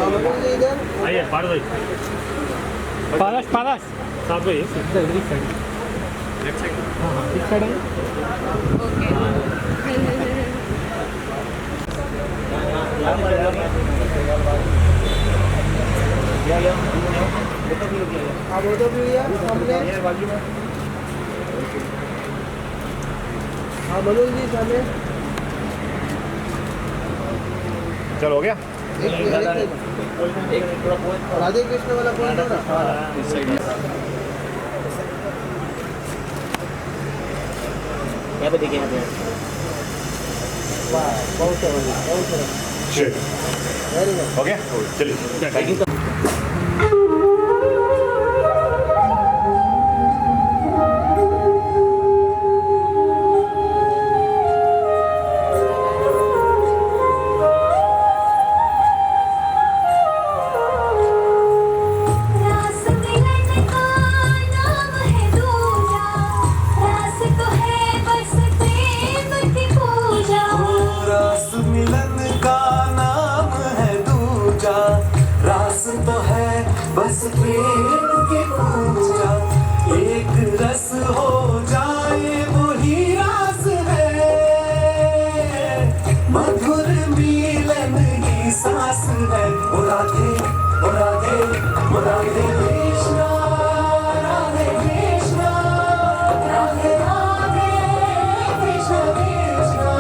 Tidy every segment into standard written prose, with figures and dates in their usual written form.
आइए पारस पारस साथ में इस साइड लेफ्ट साइड हाँ इस साइड है हाँ मनोज जी सामने चलो हो गया राधे कृष्ण वाला पॉइंट हो ना यहाँ पे देखिए यहाँ पे बहुत Shit. वेरी गुड हो गया चलिए रास मिलन का नाम है दूजा, रास तो है बस प्रेम की पूजा। रास मिलन का नाम है दूजा, रास तो है बस प्रेम की पूजा। एक रस हो जाए वही रास है, मधुर मिलन की सांस है। ओ राधे ओ राधे ओ राधे कृष्णा राधे कृष्णा राधे राधे कृष्ण कृष्णा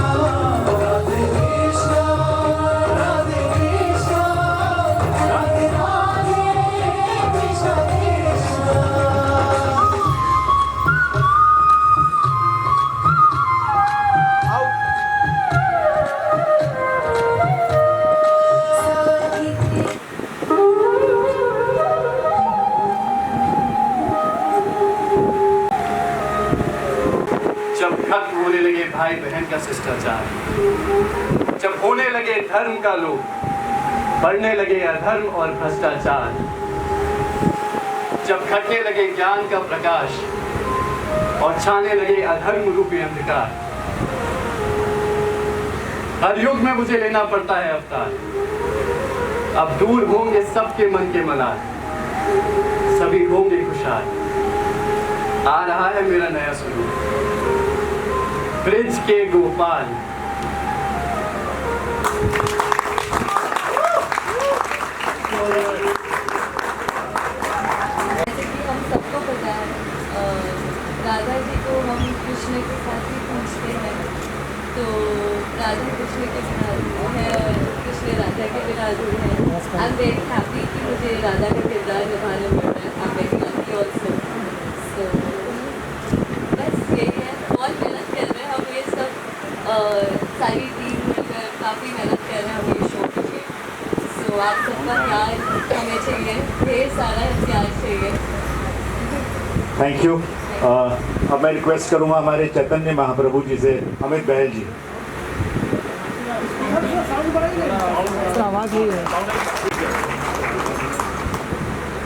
राधे कृष्णा राधे कृष्णा राधे राधे कृष्ण कृष्णा। जब खत्म होने लगे भाई बहन का शिष्टाचार, जब होने लगे धर्म का लोभ, बढ़ने लगे अधर्म और भ्रष्टाचार, जब घटने लगे ज्ञान का प्रकाश और छाने लगे अधर्म रूपी अंधकार, हर युग में मुझे लेना पड़ता है अवतार। अब दूर होंगे सबके मन के मलाल, सभी होंगे खुशहाल। आ रहा है मेरा नया स्वरूप, ब्रिज के गोपाल। जैसे कि हम सबको पता है राधा जी को हम कृष्ण के साथ ही पूछते हैं, तो राधा कृष्ण के बिना अधूरे है और कृष्ण राधा के बिना अधूरे है। आई एम वेरी हैप्पी कि मुझे राधा का किरदार निभाने मिल रहा है। I am very lucky also. So बस यही है, बहुत मेहनत कर रहे हैं हम ये सब, सारी टीम मिलकर काफ़ी मेहनत कर रहे हैं हम ये शो के लिए। सो आप सबका प्यार हमें चाहिए, ढेर सारा प्यार चाहिए। Thank you. अब मैं रिक्वेस्ट करूंगा हमारे चैतन्य महाप्रभु जी से, अमित बहल जी। आवाज नहीं है।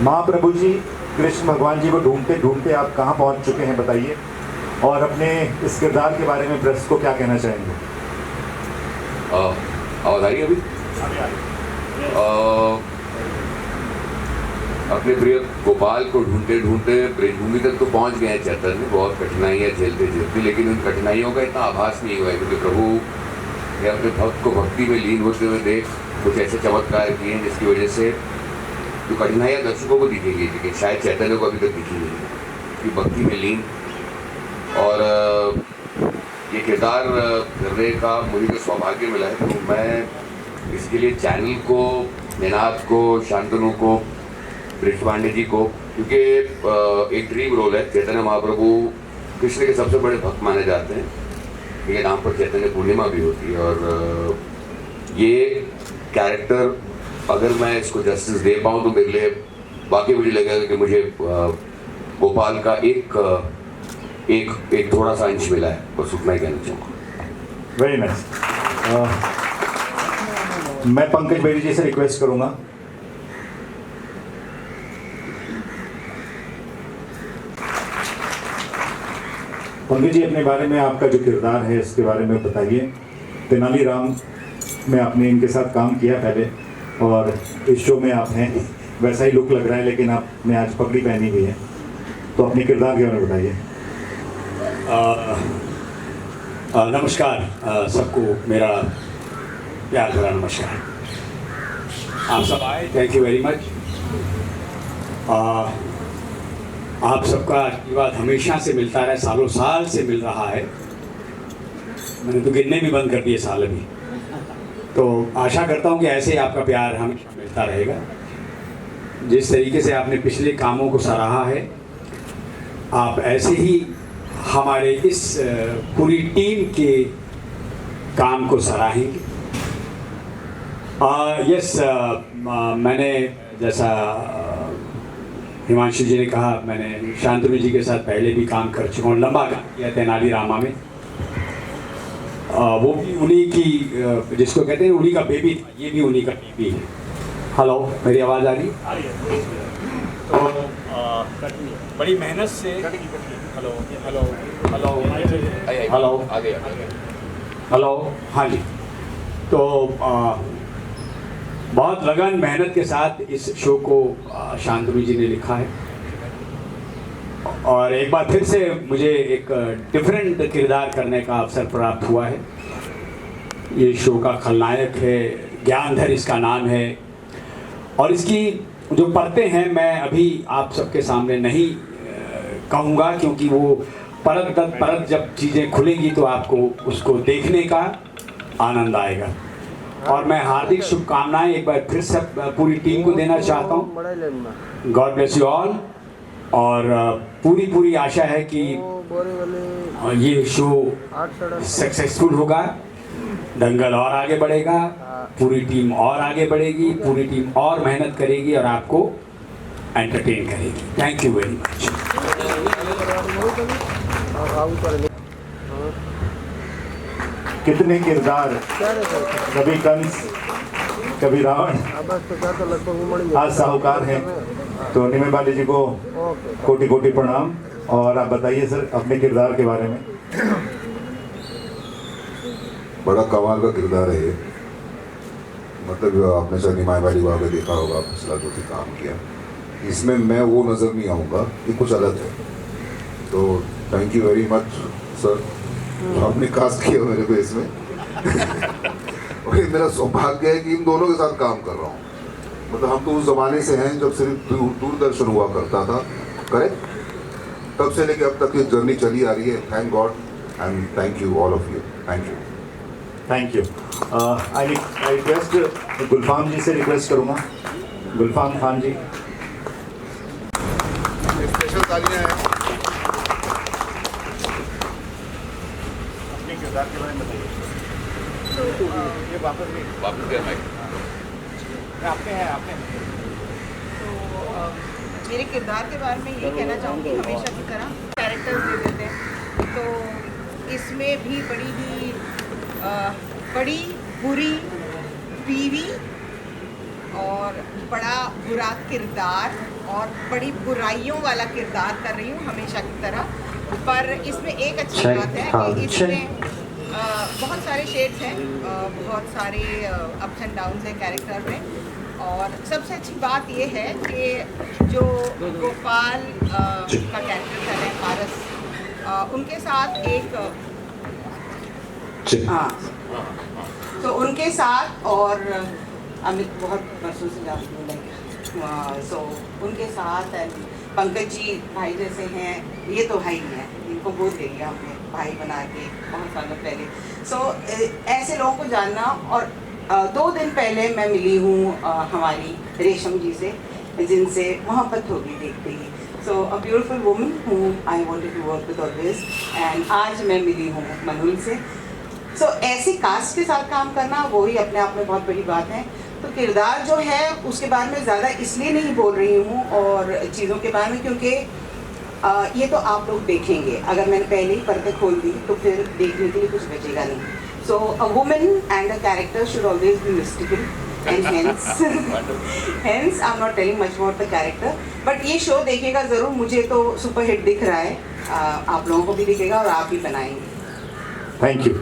महाप्रभु जी कृष्ण भगवान जी को ढूंढते ढूंढते आप कहाँ पहुँच चुके हैं बताइए, और अपने इस किरदार के बारे में प्रेस को क्या कहना चाहेंगे? आवाज आ रही है अभी? अपने प्रिय गोपाल को ढूंढते ढूंढते ब्रजभूमि तक तो पहुंच गए हैं चैतन्य, बहुत कठिनाइयाँ झेलते झेलते, लेकिन उन कठिनाइयों का इतना आभास नहीं हुआ है, क्योंकि प्रभु ने अपने भक्त को भक्ति में लीन होते हुए देख कुछ ऐसे चमत्कार किए हैं जिसकी वजह से जो कठिनाइयाँ दर्शकों को दिखेगी, लेकिन शायद चैतन्य को अभी तक दिखी नहीं है कि भक्ति में लीन। और ये किरदार करने का मुझे जो सौभाग्य मिला है, तो मैं इसके लिए चैनल को, निनाद को, शांतनु को, ब्रिज पांडे जी को, क्योंकि एक ड्रीम रोल है। चैतन्य महाप्रभु कृष्ण के सबसे बड़े भक्त माने जाते हैं, इनके नाम पर चैतन्य पूर्णिमा भी होती है, और ये कैरेक्टर अगर मैं इसको जस्टिस दे पाऊँ तो मेरे लिए वाकई मुझे लगेगा कि मुझे गोपाल का एक थोड़ा सा अंश मिला है, बस उतना ही कहना चाहूँगा। Very nice. मैं पंकज बेदी जी से रिक्वेस्ट करूंगा। पंकज जी, अपने बारे में, आपका जो किरदार है इसके बारे में बताइए। तेनालीराम में आपने इनके साथ काम किया पहले, और इस शो में आप हैं, वैसा ही लुक लग रहा है, लेकिन आपने आज पगड़ी पहनी हुई है, तो अपने किरदार के बारे में बताइए। नमस्कार सबको, मेरा प्यार भरा नमस्कार। आप सब आए, थैंक यू वेरी मच। आप सबका आशीर्वाद हमेशा से मिलता रहा, सालों साल से मिल रहा है। मैंने तो गिनने भी बंद कर दिए साल अभी। तो आशा करता हूँ कि ऐसे ही आपका प्यार हमेशा मिलता रहेगा। जिस तरीके से आपने पिछले कामों को सराहा है, आप ऐसे ही हमारे इस पूरी टीम के काम को सराहेंगे। यस, मैंने जैसा हिमांशु जी ने कहा, मैंने शांतनु जी के साथ पहले भी काम कर चुका हूँ, लंबा काम किया तेनाली रामा में। वो भी उन्हीं की, जिसको कहते हैं उन्हीं का बेबी था, ये भी उन्हीं का बेबी है। हेलो, मेरी आवाज़ आ रही? तो बड़ी मेहनत से, hello hello hello hello hello, हाँ जी। तो बहुत लगन मेहनत के साथ इस शो को शांतनु जी ने लिखा है, और एक बार फिर से मुझे एक डिफरेंट किरदार करने का अवसर प्राप्त हुआ है। ये शो का खलनायक है, ज्ञानधर इसका नाम है, और इसकी जो परतें हैं मैं अभी आप सबके सामने नहीं कहूँगा, क्योंकि वो परत दर परत जब चीज़ें खुलेंगी तो आपको उसको देखने का आनंद आएगा। और मैं हार्दिक शुभकामनाएं एक बार फिर से पूरी टीम को देना चाहता हूँ। God bless you all. और पूरी आशा है कि ये शो सक्सेसफुल होगा, दंगल और आगे बढ़ेगा, पूरी टीम और आगे बढ़ेगी, पूरी टीम और मेहनत करेगी और आपको एंटरटेन करेगी। Thank you very much. कितने किरदार, कभी कंस, कभी रावण, आज साहूकार हैं। तो निमे बाली जी को कोटि कोटि प्रणाम। और आप बताइए सर अपने किरदार के बारे में। बड़ा कमाल का किरदार है ये, मतलब आपने सर निमाय बाली को आगे देखा होगा, पिछला जो भी काम किया, इसमें मैं वो नज़र नहीं आऊँगा, ये कुछ अलग है। तो thank you very much sir, आपने कास्ट किया मेरे को इसमें। और ये मेरा सौभाग्य है कि इन दोनों के साथ काम कर रहा हूँ। मतलब हम तो उस ज़माने से हैं जब सिर्फ दूरदर्शन हुआ करता था, करेक्ट? तब से लेकर अब तक ये जर्नी चली आ रही है। Thank God and thank you all of you. Thank you. Thank you. I request Gulfam ji से रिक्वेस्ट करूँगा, गुलफाम खान जी। स्पेशल तालियां हैं। अपने किरदार के बारे में बताइए। ये वापस गया माइक। आपके हैं, आपके। तो मेरे किरदार के बारे में ये कहना चाहूँगी, हमेशा की तरह कैरेक्टर्स दे देते हैं, तो इसमें भी बड़ी बुरी बीवी और बड़ा बुरा किरदार और बड़ी बुराइयों वाला किरदार कर रही हूँ हमेशा की तरह। पर इसमें एक अच्छी बात है कि इसमें बहुत सारे शेड्स हैं, बहुत सारे अप्स एंड डाउन्स हैं कैरेक्टर में। और सबसे अच्छी बात ये है कि जो गोपाल का कैरेक्टर है पारस, उनके साथ एक तो उनके साथ, और अमित बहुत वर्षों से जानती हूँ, सो उनके साथ पंकज जी भाई जैसे हैं, ये तो भाई हैं, इनको बोल दिया हमने भाई बना के बहुत सालों पहले। सो ऐसे लोगों को जानना। और 2 दिन पहले मैं मिली हूँ हमारी रेशम जी से, जिनसे मोहब्बत होगी देखते ही। सो अ beautiful woman whom I wanted to work with always, and आज मैं मिली हूँ मनुल से। सो ऐसी कास्ट के साथ काम करना वो ही अपने आप में बहुत बड़ी बात है। तो किरदार जो है उसके बारे में ज़्यादा इसलिए नहीं बोल रही हूँ और चीज़ों के बारे में, क्योंकि ये तो आप लोग देखेंगे। अगर मैंने पहले ही पर्दे खोल दी तो फिर देखने के लिए कुछ बचेगा नहीं। So a woman and a character should always be mystical, and hence I'm not telling much about the character, but ये शो देखिएगा ज़रूर। मुझे तो सुपर हिट दिख रहा है, आप लोगों को भी दिखेगा और आप ही बनाएंगे। Thank you.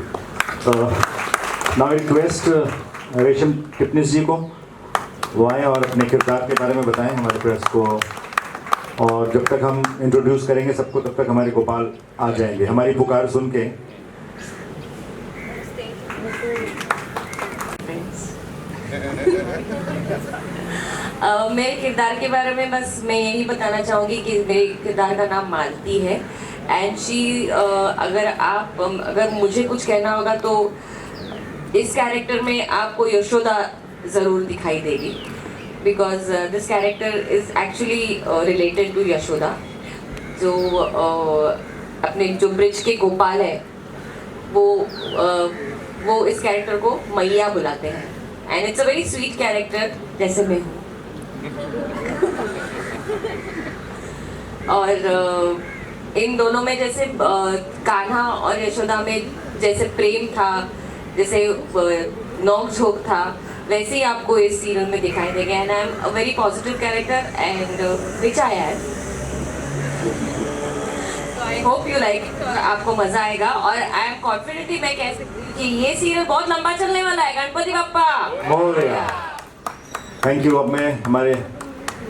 नाउ रिक्वेस्ट रेशम टिपनिस जी को वो आएँ और अपने किरदार के बारे में बताएं हमारे प्रेस को। और जब तक हम इंट्रोड्यूस करेंगे सबको, तब तक हमारे गोपाल आ जाएंगे हमारी पुकार सुन के। मेरे किरदार के बारे में बस मैं यही बताना चाहूँगी कि मेरे किरदार का नाम मालती है। एंड शी अगर मुझे कुछ कहना होगा तो इस कैरेक्टर में आपको यशोदा ज़रूर दिखाई देगी, because this character is actually related to Yashoda, अपने जो ब्रिज के गोपाल है वो इस कैरेक्टर को मैया बुलाते हैं। And it's a very sweet character, जैसे मैं हूँ। और इन दोनों में जैसे कान्हा और यशोदा में जैसे प्रेम था, जैसे नोक झोंक था, वैसे ही आपको इस सीरियल में दिखाई देगा। And I am a very positive character and which I am. I hope you like it और आपको मजा आएगा। और आई एम कॉन्फिडेंटली मैं कह सकती हूँ कि ये सीरियल बहुत लंबा चलने वाला है। गणपति बप्पा मोरया। Thank you. अब मैं हमारे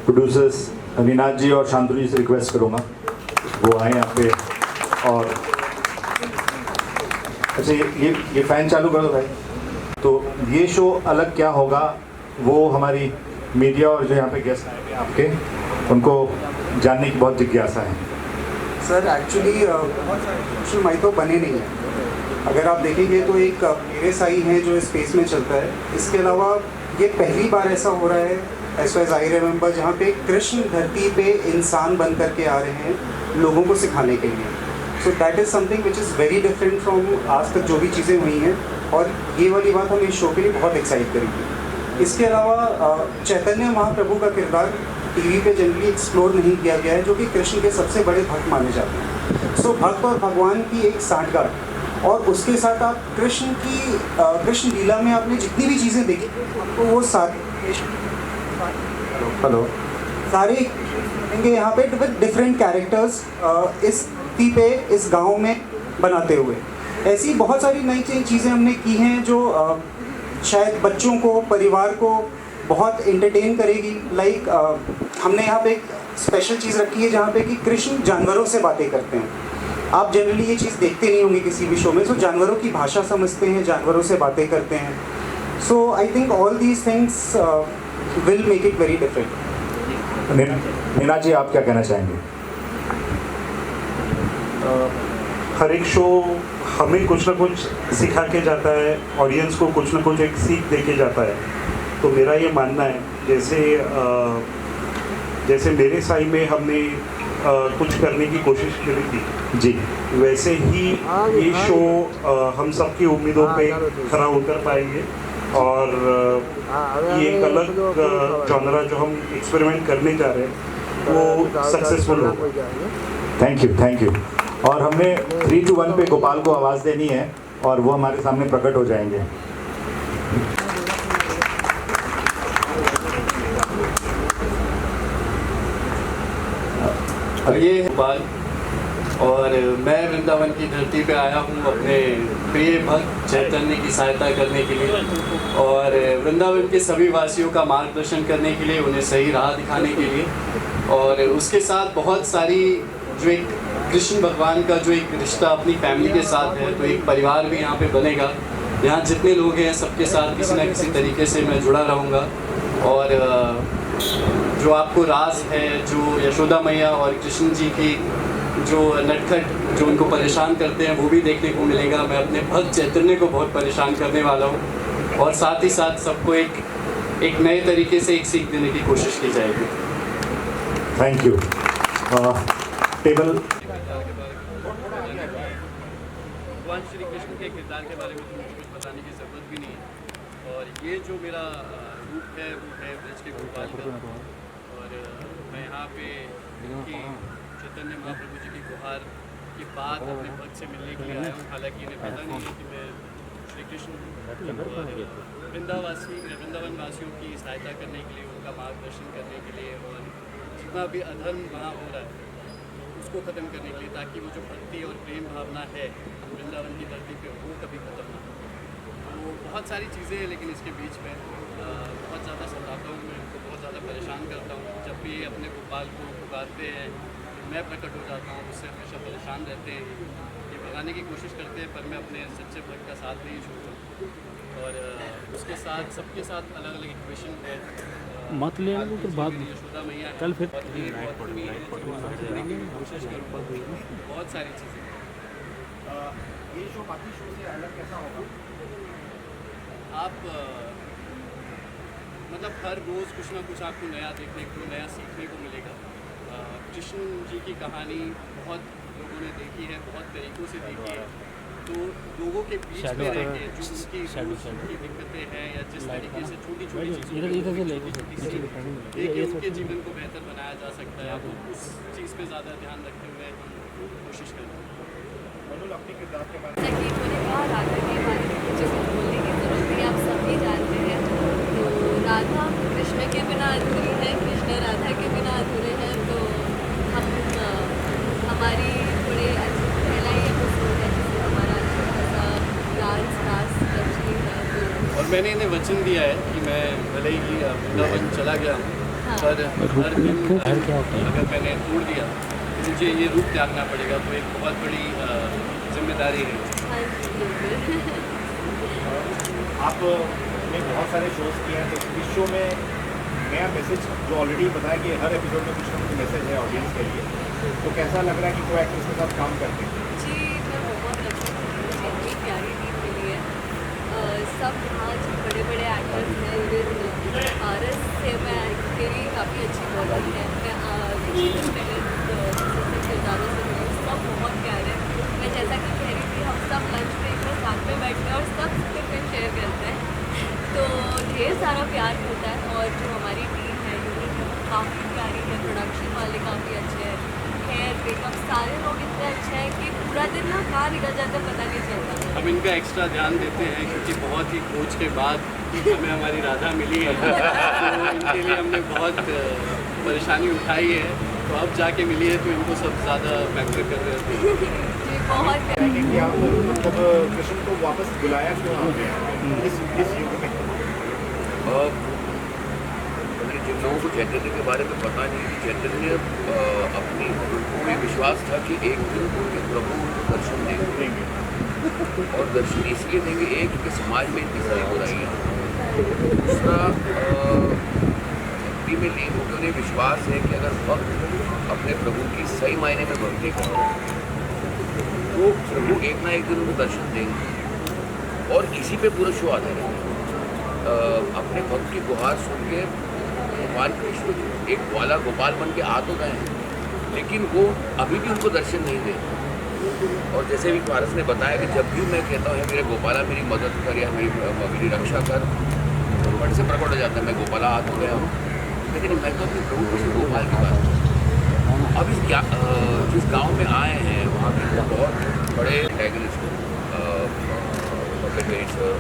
प्रोड्यूसर्स अनिनाथ जी और शांतनु जी से रिक्वेस्ट करूँगा वो आए यहाँ पे। और अच्छा ये फैन चालू कर दो भाई। तो ये शो अलग क्या होगा वो हमारी मीडिया और जो यहाँ पे गेस्ट आए आपके, उनको जानने की बहुत जिज्ञासा है। सर एक्चुअली सोशल माइथो बने नहीं है। अगर आप देखेंगे तो एक मेरे साई है जो स्पेस में चलता है। इसके अलावा ये पहली बार ऐसा हो रहा है as far as I remember जहाँ पे कृष्ण धरती पे इंसान बन करके आ रहे हैं लोगों को सिखाने के लिए। So that is something which is very different from आज तक जो भी चीज़ें हुई हैं, और ये वाली बात हम इस शो के लिए बहुत एक्साइट करेंगे। इसके अलावा चैतन्य महाप्रभु का किरदार टीवी पे जनरली एक्सप्लोर नहीं किया गया है, जो कि कृष्ण के सबसे बड़े भक्त माने जाते हैं। सो भक्त और भगवान की एक सांठगांठ, और उसके साथ आप कृष्ण लीला में आपने जितनी भी चीज़ें देखी आपको वो सारे देंगे यहाँ पे विद डिफरेंट कैरेक्टर्स इस पे इस गांव में बनाते हुए। ऐसी बहुत सारी नई चीज़ें हमने की हैं जो शायद बच्चों को, परिवार को बहुत एंटरटेन करेगी। लाइक हमने यहाँ पे एक स्पेशल चीज़ रखी है जहाँ पे कि कृष्ण जानवरों से बातें करते हैं। आप जनरली ये चीज़ देखते नहीं होंगे किसी भी शो में। सो जानवरों की भाषा समझते हैं, जानवरों से बातें करते हैं। So I think all these things will make it very different. Meena ji, आप क्या कहना चाहेंगे? हर एक शो हमें कुछ ना कुछ सिखा के जाता है, ऑडियंस को कुछ ना कुछ एक सीख दे के जाता है। तो मेरा ये मानना है जैसे मेरे साई में हमने कुछ करने की कोशिश करी थी जी, वैसे ही ये शो हम सबकी उम्मीदों पे खरा उतर पाएंगे। और ये एक अलग जॉनरा जो हम एक्सपेरिमेंट करने जा रहे हैं वो सक्सेसफुल होगा। Thank you. और हमने 3, 2, 1 पे गोपाल को आवाज़ देनी है और वो हमारे सामने प्रकट हो जाएंगे। ये गोपाल और मैं वृंदावन की धरती पे आया हूँ अपने प्रिय भक्त चैतन्य की सहायता करने के लिए और वृंदावन के सभी वासियों का मार्गदर्शन करने के लिए, उन्हें सही राह दिखाने के लिए। और उसके साथ बहुत सारी जो एक कृष्ण भगवान का जो एक रिश्ता अपनी फैमिली के साथ है, तो एक परिवार भी यहाँ पे बनेगा। यहाँ जितने लोग हैं सबके साथ किसी न किसी तरीके से मैं जुड़ा रहूँगा। और जो आपको रास है, जो यशोदा मैया और कृष्ण जी की जो नटखट जो उनको परेशान करते हैं वो भी देखने को मिलेगा। मैं अपने भक्त चैतन्य को बहुत परेशान करने वाला हूँ और साथ ही साथ सबको एक नए तरीके से एक सीख देने की कोशिश की जाएगी। Thank you. टेबल भगवान श्री कृष्ण के किरदार के बारे में तो मुझे कुछ बताने की ज़रूरत भी नहीं है। और ये जो मेरा रूप है वो है ब्रज के गोपाल का। और मैं यहाँ पे चैतन्य महाप्रभु जी की गुहार के बाद अपने भक्त से मिलने के लिए आया हूँ। हालांकि इन्हें पता नहीं है कि मैं श्री कृष्ण और वृंदावन वासियों की सहायता करने के लिए, उनका मार्गदर्शन करने के लिए और जितना भी अधर्म वहाँ हो रहा है उसको ख़त्म करने के लिए, ताकि वो जो भक्ति और प्रेम भावना है वृंदावन की धरती पे वो कभी ख़त्म ना हो। तो बहुत सारी चीज़ें हैं, लेकिन इसके बीच में बहुत ज़्यादा सताता हूँ मैं, उनको बहुत ज़्यादा परेशान करता हूँ। जब भी ये अपने गोपाल को पुकारते हैं मैं प्रकट हो जाता हूँ, उससे हमेशा परेशान रहते हैं। ये भगाने की कोशिश करते हैं पर मैं अपने सच्चे भक्त का साथ नहीं छोड़ता। और उसके साथ सबके साथ अलग अलग इक्वेशन है। मत ले लो फिर बाद में यशोदा मैया है, कल फिर और ये कोशिश करूँ बहुत सारी चीज़ें। ये शो बाकी शो से अलग कैसा होगा? आप मतलब हर रोज़ कुछ ना कुछ आपको नया देखने को, नया सीखने को मिलेगा। कृष्ण जी की कहानी बहुत लोगों ने देखी है, बहुत तरीक़ों से देखी है। तो लोगों के बीच में रह के जो उनकी दिक्कतें हैं या जिस तरीके से छोटी छोटी चीज़ों देखिए उनके जीवन को बेहतर बनाया जा सकता है, तो उस चीज़ पे ज़्यादा ध्यान रखते हुए हम कोशिश करते हैं। अपने किरदार के बारे जैसा कि मैंने कहा, राधा के बारे में मुझे कुछ बोलने की ज़रूरत नहीं, आप सभी जानते हैं। तो राधा कृष्ण के बिना अधूरी है, कृष्ण राधा के बिना अधूरे हैं। तो हम हमारी थोड़े पहला ही एपिसोड है जिसमें हमारा अच्छा खासा डांस रास लक्ष्मी है। और मैंने इन्हें वचन दिया है कि मैं भले ही वृंदावन चला गया हूँ, पर हर दिन अगर मैंने तोड़ दिया मुझे ये रूप त्यागना पड़ेगा, तो एक बहुत बड़ी जिम्मेदारी है। आपने बहुत सारे शोज़ किए हैं, तो इस शो में नया मैसेज जो ऑलरेडी बताया कि हर एपिसोड में कुछ ना कुछ मैसेज है ऑडियंस के लिए, तो कैसा लग रहा है कि को एक्ट्रेस के साथ काम करके? जी मैं बहुत अच्छा, मुझे इतनी प्यारी टीम मिली है। सब यहाँ जो बड़े बड़े एक्टर्स हैं, इवन आरएस से मैं मेरी काफ़ी अच्छी बॉलिंग है। मैं किरदारों से मिली, सब बहुत प्यारे हैं। मैं जैसा कि कह रही थी, हम सब लंच ब्रेक में साथ में बैठते हैं और सब टिफिन शेयर करते हैं, तो ढेर सारा प्यार मिलता है। और जो हमारी टीम है यूनिट है, वो काफ़ी प्यारी है, प्रोडक्शन वाले काफ़ी अच्छे हैं, हेयर मेकअप सारे लोग इतने अच्छे हैं कि पूरा दिन ना कहाँ निकल जाता है पता नहीं चलता। हम इनका एक्स्ट्रा ध्यान देते हैं क्योंकि बहुत ही खोज के बाद हमें हमारी राधा मिली है, तो इनके लिए हमने बहुत परेशानी उठाई है, तो अब जाके मिली है तो इनको सब ज़्यादा फैक्टर कर रहे थे। बहुत कि आप मतलब कृष्ण को वापस बुलाया क्यों आपने इस युग में? जिन लोगों को चैतन्य के बारे में पता नहीं कि चैतन्य अपनी पूरी विश्वास था कि एक दिन उनके प्रभु उनको दर्शन देंगे, और दर्शन इसलिए देंगे एक कि समाज में इतनी सारी बुराइयाँ, दूसरा भक्ति में लीन होकर उन्हें विश्वास है कि अगर भक्त अपने प्रभु की सही मायने में भक्ति करें तो प्रभु एक ना एक दिन उनको दर्शन देंगे। और इसी पे पूरा शो आधारित है। अपने भक्त की गुहार सुन के भगवान कृष्ण एक ग्वाला गोपाल बन के आ तो गए हैं, लेकिन वो अभी भी उनको दर्शन नहीं दे। और जैसे भी पारस ने बताया कि जब भी मैं कहता हूँ मेरे गोपाला मेरी मदद कर या मेरी रक्षा कर, तो बड़े से प्रकट हो जाता है मैं गोपाला आ तो गया हूँ, लेकिन मैं तो अपने प्रभु को गोपाल की बात करता हूँ। अब जिस गांव में आए हैं वहाँ पे बहुत बड़े एंटेगनिस्ट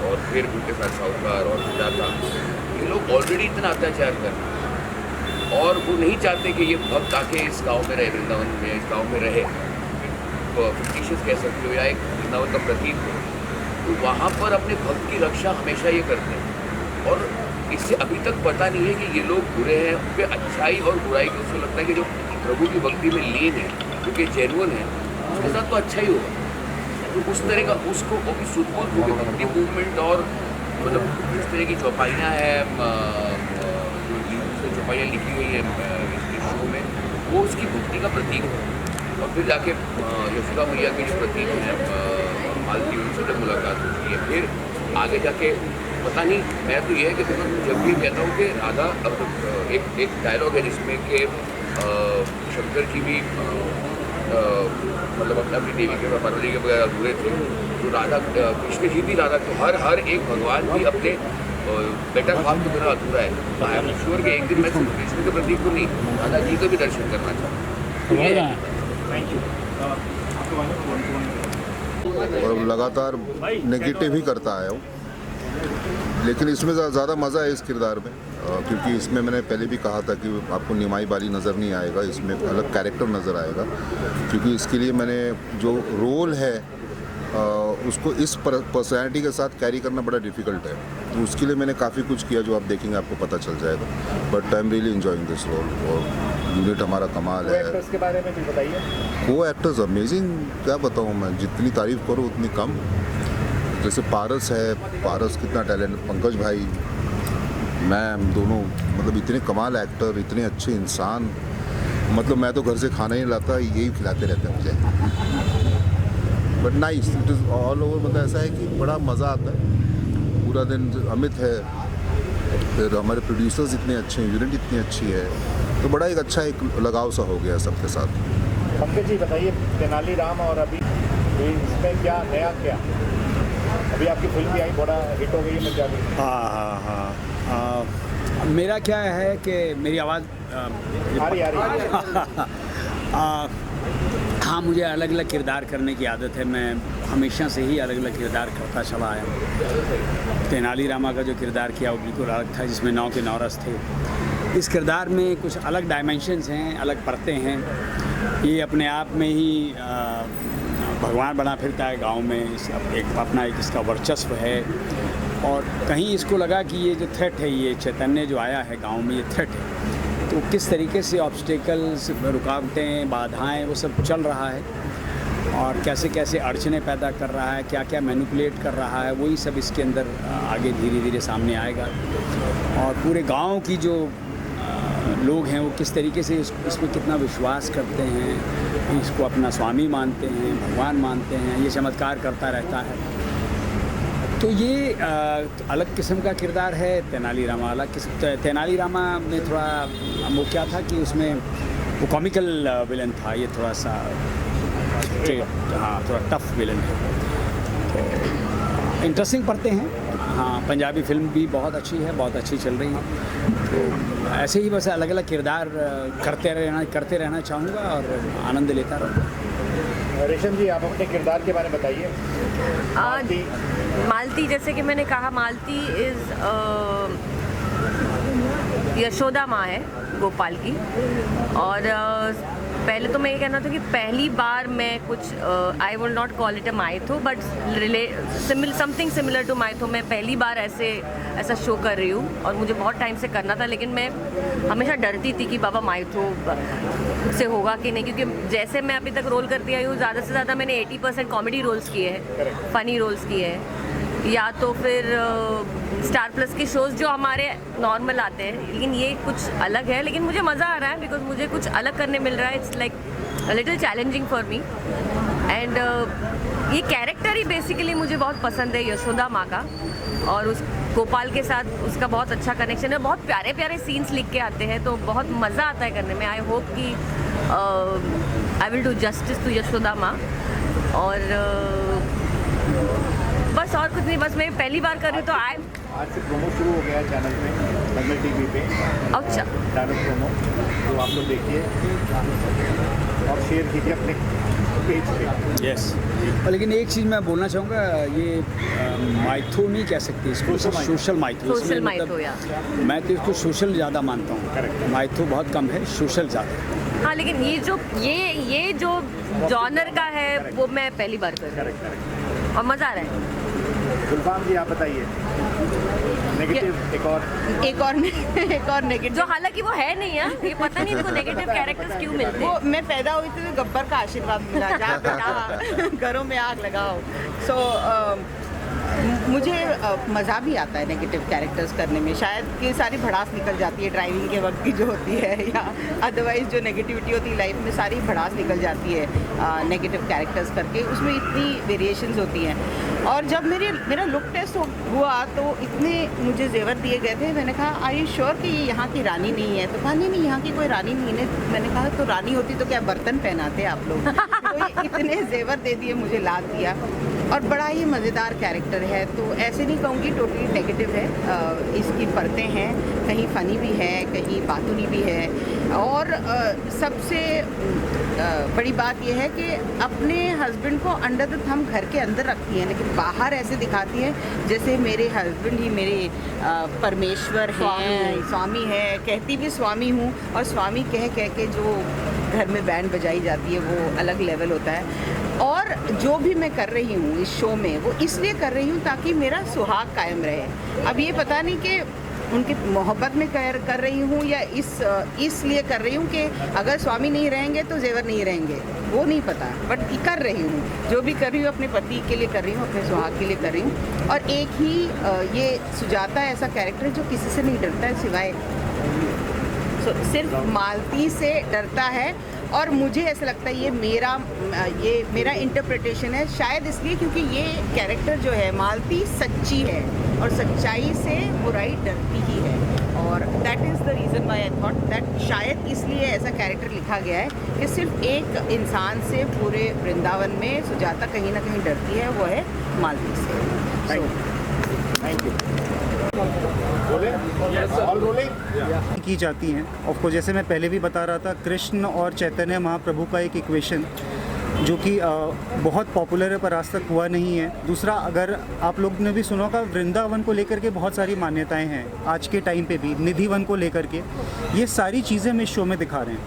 और फिर उनके साथ साहूकार और सुजाता, ये लोग ऑलरेडी इतना अत्याचार कर रहे हैं और वो नहीं चाहते कि ये भक्त आके इस गांव में रहे, वृंदावन में इस गांव में रहे, फिक्टिशियस कह सकते हो या एक वृंदावन का प्रतीक हो। तो वहाँ पर अपने भक्त की रक्षा हमेशा ये करते हैं, और इससे अभी तक पता नहीं है कि ये लोग बुरे हैं। उन पर अच्छाई और बुराई को उसको लगता है कि जो प्रभु की भक्ति में लीन है, क्योंकि जेन्युइन है, उसके साथ तो अच्छा ही होगा। तो उस तरह का उसको वो भी सुदबुद्ध होकर भक्ति मूवमेंट और मतलब इस तरह की चौपाइयाँ हैं, जो चौपाइयाँ लिखी हुई है इस शो में, वो उसकी भक्ति का प्रतीक है। और फिर जाके यशोदा मैया के जो प्रतीक हैं मालती, उनसे जब मुलाकात होती है, फिर आगे जाके पता नहीं। मैं तो ये है कि जब भी कहता हूँ कि राधा, एक डायलॉग है जिसमें कि शंकर जी भी मतलब अपनी देवी के पार्वती के बगैर अधूरे थे, तो राधा कृष्ण जी भी राधा, तो हर एक भगवान भी अपने बेटा भाव के बिना अधूरा है। आई एम श्योर कि एक दिन मैं सिर्फ कृष्ण के प्रतीक को नहीं, राधा जी को भी दर्शन करना चाहूँ। और लगातार नेगेटिव ही करता आया हूँ, लेकिन इसमें ज़्यादा मज़ा है इस किरदार में, क्योंकि इसमें मैंने पहले भी कहा था कि आपको निमाई बाली नज़र नहीं आएगा, इसमें अलग कैरेक्टर नज़र आएगा। क्योंकि इसके लिए मैंने जो रोल है उसको इस पर्सनैलिटी के साथ कैरी करना बड़ा डिफिकल्ट है, तो उसके लिए मैंने काफ़ी कुछ किया जो आप देखेंगे आपको पता चल जाएगा। But I am really enjoying this role और यूनिट हमारा कमाल है। एक्टर्स के बारे में भी बताइए। वो एक्टर्स अमेजिंग, क्या बताऊँ मैं, जितनी तारीफ़ करूँ उतनी कम। जैसे पारस है, पारस कितना टैलेंट, पंकज भाई, मैं, दोनों मतलब इतने कमाल एक्टर, इतने अच्छे इंसान। मतलब मैं तो घर से खाना ही लाता, यही खिलाते रहते हैं मुझे। But nice, it is all over. मतलब ऐसा है कि बड़ा मज़ा आता है पूरा दिन। अमित है, फिर हमारे प्रोड्यूसर्स इतने अच्छे हैं, यूनिट इतनी अच्छी है, तो बड़ा एक अच्छा एक लगाव सा हो गया सबके साथ। पंकज जी बताइए, तेनालीराम और अभी इसमें क्या नया क्या? अभी आपकी फिल्म भी आई, बड़ा हिट हो गई है पंजाबी। हाँ, मेरा क्या है कि मेरी आवाज़ आ रही हाँ, मुझे अलग अलग किरदार करने की आदत है। मैं हमेशा से ही अलग अलग किरदार करता चला आया। तेनालीरामा का जो किरदार किया वो बिल्कुल अलग था, जिसमें 9 के 9 रस थे। इस किरदार में कुछ अलग डायमेंशंस हैं, अलग परतें हैं। ये अपने आप में ही भगवान बना फिरता है गांव में, एक अपना एक इसका वर्चस्व है। और कहीं इसको लगा कि ये जो थ्रेट है, ये चैतन्य जो आया है गांव में, ये थ्रेट है, तो किस तरीके से ऑब्स्टेकल्स, रुकावटें, बाधाएं, वो सब चल रहा है और कैसे कैसे अड़चने पैदा कर रहा है, क्या क्या मैनिपुलेट कर रहा है, वही सब इसके अंदर आगे धीरे धीरे सामने आएगा। और पूरे गांव की जो लोग हैं वो किस तरीके से इसमें कितना विश्वास करते हैं, इसको अपना स्वामी मानते हैं, भगवान मानते हैं, ये चमत्कार करता रहता है। तो ये अलग किस्म का किरदार है। तेनालीरामा अलग किस्म। तेनालीरामा में थोड़ा वो क्या था कि उसमें वो कॉमिकल विलन था, ये थोड़ा सा स्ट्रेट, हाँ, थोड़ा टफ विलन है। तो इंटरेस्टिंग पढ़ते हैं। हाँ, पंजाबी फिल्म भी बहुत अच्छी है, बहुत अच्छी चल रही है। तो ऐसे ही बस अलग अलग किरदार करते रहना चाहूँगा और आनंद लेता रहूँगा। रेशम जी, आप अपने किरदार के बारे में बताइए। मालती, जैसे कि मैंने कहा, मालती इज़ यशोदा माँ है गोपाल की। और पहले तो मैं ये कहना था कि पहली बार मैं कुछ, I will not call it a mytho, but something similar to mytho, मैं पहली बार ऐसा शो कर रही हूँ और मुझे बहुत टाइम से करना था। लेकिन मैं हमेशा डरती थी कि बाबा माइथो से होगा कि नहीं, क्योंकि जैसे मैं अभी तक रोल करती आई हूँ, ज़्यादा से ज़्यादा मैंने 80% कॉमेडी रोल्स किए हैं, फ़नी रोल्स किए हैं, या तो फिर स्टार प्लस के शोज़ जो हमारे नॉर्मल आते हैं। लेकिन ये कुछ अलग है, लेकिन मुझे मज़ा आ रहा है बिकॉज मुझे कुछ अलग करने मिल रहा है। It's like a little challenging for me. And ये कैरेक्टर ही बेसिकली मुझे बहुत पसंद है, यशोदा माँ का। और उस गोपाल के साथ उसका बहुत अच्छा कनेक्शन है, बहुत प्यारे प्यारे सीन्स लिख के आते हैं, तो बहुत मज़ा आता है करने में। आई होप कि I will do justice to Yashoda माँ। और बस और कुछ नहीं, बस मैं पहली बार कर रही हूँ। तो आज से प्रोमो शुरू हो गया है चैनल में, दंगल टीवी पे। अच्छा, डायरेक्ट प्रोमो, तो आप लोग देखिए और शेयर कीजिए अपने पेज पे। यस, लेकिन एक चीज़ मैं बोलना चाहूँगा, ये माइथो नहीं कह सकते इसको, सोशल माइथो। सोशल माइथो, या मैं तो इसको सोशल ज़्यादा मानता हूँ। माइथो बहुत कम है, सोशल ज़्यादा। हाँ, लेकिन ये जो जॉनर का है वो मैं पहली बार कर रही हूँ और मज़ा आ रहा है। गुलफाम जी, आप बताइए। नेगेटिव एक और नेगेटिव, जो हालांकि वो है नहीं है, ये पता नहीं इनको नेगेटिव कैरेक्टर्स क्यों मिलते हैं। वो मैं पैदा हुई थी तो गब्बर का आशीर्वाद मिला, जा बेटा घरों में आग लगाओ। मुझे मज़ा भी आता है नेगेटिव कैरेक्टर्स करने में। शायद कि सारी भड़ास निकल जाती है ड्राइविंग के वक्त की जो होती है, या अदरवाइज़ जो नेगेटिविटी होती है लाइफ में, सारी भड़ास निकल जाती है नेगेटिव कैरेक्टर्स करके। उसमें इतनी वेरिएशंस होती हैं। और जब मेरा लुक टेस्ट हुआ तो इतने मुझे जेवर दिए गए थे। मैंने कहा, आर यू श्योर कि ये यहाँ की रानी नहीं है? तो कहा नहीं, यहाँ की कोई रानी नहीं है। मैंने कहा तो रानी होती तो क्या बर्तन पहनाते आप लोग? तो इतने जेवर दे दिए, मुझे लाद दिया। और बड़ा ही मज़ेदार कैरेक्टर है, तो ऐसे नहीं कहूँगी टोटली नेगेटिव है। इसकी परतें हैं, कहीं फ़नी भी है, कहीं बातूनी भी है। और सबसे बड़ी बात यह है कि अपने हस्बैंड को अंडर द थंब घर के अंदर रखती हैं, लेकिन बाहर ऐसे दिखाती हैं जैसे मेरे हस्बैंड ही मेरे परमेश्वर हैं, स्वामी है। कहती भी स्वामी हूँ, और स्वामी कह के जो घर में बैंड बजाई जाती है वो अलग लेवल होता है। और जो भी मैं कर रही हूँ इस शो में वो इसलिए कर रही हूँ ताकि मेरा सुहाग कायम रहे। अब ये पता नहीं कि उनकी मोहब्बत में कर रही हूँ या इसलिए कर रही हूँ कि अगर स्वामी नहीं रहेंगे तो जेवर नहीं रहेंगे, वो नहीं पता, बट कर रही हूँ। जो भी कर रही हूँ अपने पति के लिए कर रही हूँ, अपने सुहाग के लिए कर रही हूँ। और एक ही ये सुजाता ऐसा कैरेक्टर जो किसी से नहीं डरता है सिवाय सिर्फ मालती से डरता है। और मुझे ऐसा लगता है ये मेरा इंटरप्रिटेशन है, शायद इसलिए क्योंकि ये कैरेक्टर जो है मालती सच्ची है और सच्चाई से बुराई डरती ही है। और that is the reason why I thought that शायद इसलिए ऐसा कैरेक्टर लिखा गया है कि सिर्फ एक इंसान से पूरे वृंदावन में सुजाता कहीं ना कहीं डरती है, वो है मालती से। Thank you. की जाती हैं। ऑफ कोर्स जैसे मैं पहले भी बता रहा था, कृष्ण और चैतन्य महाप्रभु का एक इक्वेशन जो कि बहुत पॉपुलर है पर आज तक हुआ नहीं है। दूसरा, अगर आप लोग ने भी सुना होगा, वृंदावन को लेकर के बहुत सारी मान्यताएं हैं आज के टाइम पे भी, निधिवन को लेकर के। ये सारी चीज़ें हम इस शो में दिखा रहे हैं।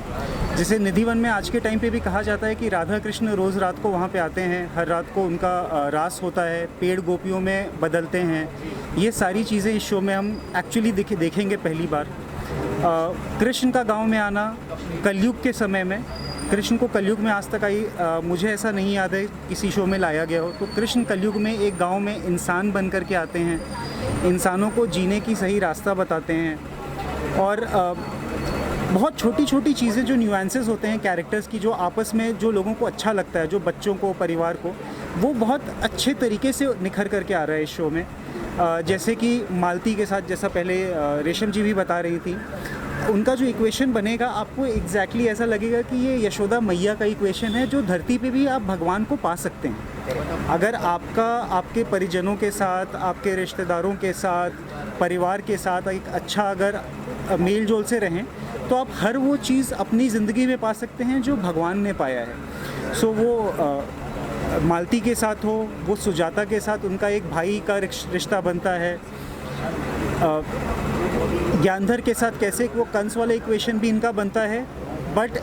जैसे निधिवन में आज के टाइम पे भी कहा जाता है कि राधा कृष्ण रोज़ रात को वहाँ पे आते हैं, हर रात को उनका रास होता है, पेड़ गोपियों में बदलते हैं। ये सारी चीज़ें इस शो में हम एक्चुअली देखेंगे पहली बार। कृष्ण का गांव में आना कलयुग के समय में, कृष्ण को कलयुग में आज तक मुझे ऐसा नहीं याद है किसी शो में लाया गया हो। तो कृष्ण कलयुग में एक गांव में इंसान बन कर के आते हैं, इंसानों को जीने की सही रास्ता बताते हैं। और बहुत छोटी छोटी चीज़ें जो न्यूएंसेस होते हैं कैरेक्टर्स की, जो आपस में जो लोगों को अच्छा लगता है, जो बच्चों को, परिवार को, वो बहुत अच्छे तरीके से निखर करके आ रहा है इस शो में। जैसे कि मालती के साथ, जैसा पहले रेशम जी भी बता रही थी, उनका जो इक्वेशन बनेगा आपको एग्जैक्टली ऐसा लगेगा कि ये यशोदा मैया का इक्वेशन है, जो धरती पे भी आप भगवान को पा सकते हैं। अगर आपके परिजनों के साथ, आपके रिश्तेदारों के साथ, परिवार के साथ एक अच्छा अगर मेल जोल से रहें तो आप हर वो चीज़ अपनी ज़िंदगी में पा सकते हैं जो भगवान ने पाया है। सो वो मालती के साथ हो, वो सुजाता के साथ उनका एक भाई का रिश्ता बनता है, ज्ञानधर के साथ कैसे वो कंस वाला इक्वेशन भी इनका बनता है। बट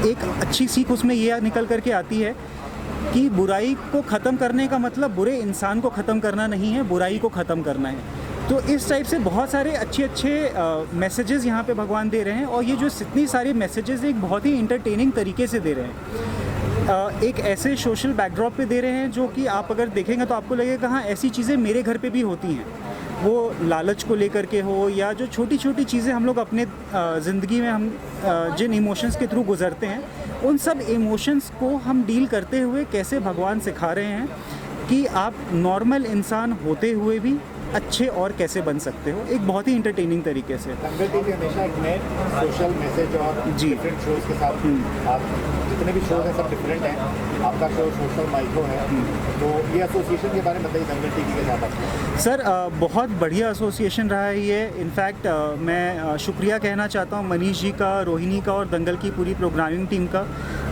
एक अच्छी सीख उसमें ये निकल करके आती है कि बुराई को ख़त्म करने का मतलब बुरे इंसान को ख़त्म करना नहीं है, बुराई को ख़त्म करना है। तो इस टाइप से बहुत सारे अच्छे मैसेजेस यहाँ पे भगवान दे रहे हैं। और ये जो इतनी सारे मैसेजेस एक बहुत ही इंटरटेनिंग तरीके से दे रहे हैं, एक ऐसे सोशल बैकड्रॉप पे दे रहे हैं जो कि आप अगर देखेंगे तो आपको लगेगा हाँ ऐसी चीज़ें मेरे घर पे भी होती हैं। वो लालच को लेकर के हो या जो छोटी छोटी चीज़ें हम लोग अपने ज़िंदगी में हम जिन इमोशंस के थ्रू गुजरते हैं, उन सब इमोशंस को हम डील करते हुए कैसे भगवान सिखा रहे हैं कि आप नॉर्मल इंसान होते हुए भी अच्छे और कैसे बन सकते हो, एक बहुत ही इंटरटेनिंग तरीके से। दंगल टीवी हमेशा एक नए सोशल मैसेज और डिफरेंट शोज़ के साथ, आप जितने भी शोज़ हैं सब डिफरेंट हैं, आपका शो सोशल माइक्रो है, तो ये एसोसिएशन के बारे में बताइए दंगल टीवी के साथ। सर बहुत बढ़िया एसोसिएशन रहा है ये। इनफैक्ट मैं शुक्रिया कहना चाहता हूँ मनीष जी का, रोहिणी का और दंगल की पूरी प्रोग्रामिंग टीम का।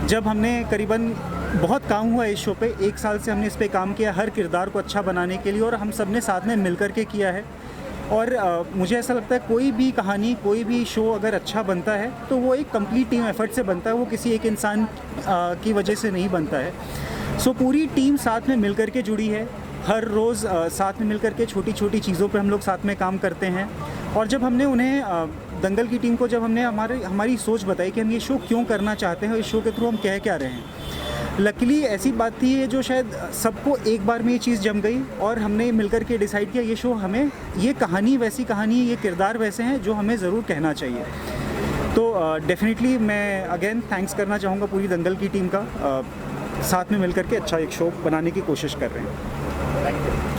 जब हमने करीबन बहुत काम हुआ इस शो पे, 1 साल से हमने इस पे काम किया हर किरदार को अच्छा बनाने के लिए, और हम सब ने साथ में मिल कर के किया है। और मुझे ऐसा लगता है कोई भी कहानी, कोई भी शो अगर अच्छा बनता है तो वो एक कंप्लीट टीम एफर्ट से बनता है, वो किसी एक इंसान की वजह से नहीं बनता है। सो पूरी टीम साथ में मिल कर के जुड़ी है, हर रोज़ साथ में मिल कर के छोटी छोटी चीज़ों पे हम लोग साथ में काम करते हैं। और जब हमने उन्हें दंगल की टीम को जब हमने हमारी सोच बताई कि हम ये शो क्यों करना चाहते हैं, इस शो के थ्रू हम कह क्या रहे हैं, लकीली ऐसी बात थी ये जो शायद सबको एक बार में ये चीज़ जम गई और हमने मिलकर के डिसाइड किया ये शो हमें, ये कहानी वैसी कहानी, ये किरदार वैसे हैं जो हमें ज़रूर कहना चाहिए। तो डेफिनेटली मैं अगेन थैंक्स करना चाहूँगा पूरी दंगल की टीम का, साथ में मिलकर के अच्छा एक शो बनाने की कोशिश कर रहे हैं। Thank you.